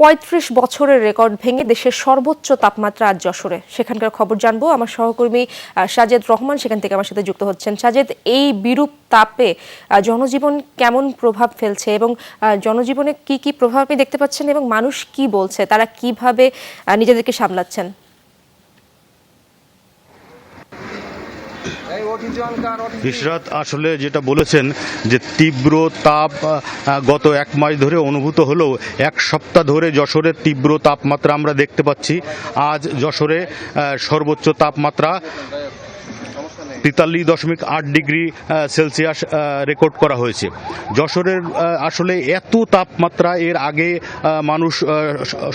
৩৫ বছরের রেকর্ড ভেঙে দেশের সর্বোচ্চ তাপমাত্রা আজ যশোরে। সেখানকার খবর জানবো আমার সহকর্মী সাজেদ রহমান সেখান থেকে আমার সাথে যুক্ত হচ্ছেন। সাজেদ, এই বিরূপ তাপে জনজীবন কেমন প্রভাব ফেলছে এবং জনজীবনে কি কি প্রভাব আপনি দেখতে পাচ্ছেন এবং মানুষ কি বলছে, তারা কিভাবে নিজেদেরকে সামলাচ্ছেন? ইশরাত, আসলে যেটা বলেছেন যে তীব্র তাপ গত এক মাস ধরে অনুভূত হলেও এক সপ্তাহ ধরে যশোরের তীব্র তাপমাত্রা আমরা দেখতে পাচ্ছি। আজ যশোরে সর্বোচ্চ তাপমাত্রা 43.8 ডিগ্রি সেলসিয়াস রেকর্ড করা হয়েছে। যশোরের আসলে এত তাপমাত্রা এর আগে মানুষ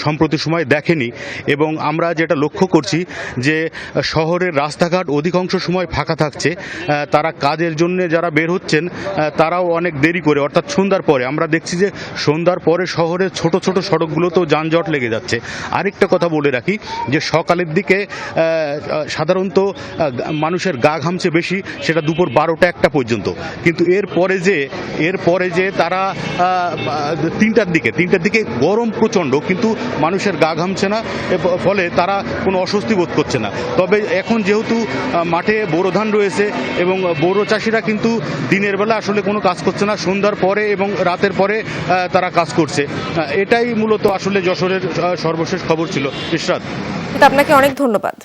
সম্প্রতি সময় দেখেনি এবং আমরা যেটা লক্ষ্য করছি যে শহরের রাস্তাঘাট অধিকাংশ সময় ফাঁকা থাকছে। তারা কাজের জন্য যারা বের হচ্ছেন তারাও অনেক দেরি করে, অর্থাৎ সন্ধ্যার পরে আমরা দেখছি যে সন্ধ্যার পরে শহরের ছোট ছোট সড়কগুলোতেও যানজট লেগে যাচ্ছে। আরেকটা কথা বলে রাখি যে সকালের দিকে সাধারণত মানুষের গা ঘামছে বেশি, সেটা দুপুর 12টা-1টা পর্যন্ত, কিন্তু এরপরে যে তারা 3টার দিকে গরম প্রচণ্ড, কিন্তু মানুষের গা ঘামছে না, ফলে তারা কোনো অস্বস্তি বোধ করছে না। তবে এখন যেহেতু মাঠে বোরো ধান রয়েছে এবং বোরো চাষিরা কিন্তু দিনের বেলা আসলে কোনো কাজ করছে না, সন্ধ্যার পরে এবং রাতের পরে তারা কাজ করছে। এটাই মূলত আসলে যশোরের সর্বশেষ খবর ছিল। ইশরাত, আপনাকে অনেক ধন্যবাদ।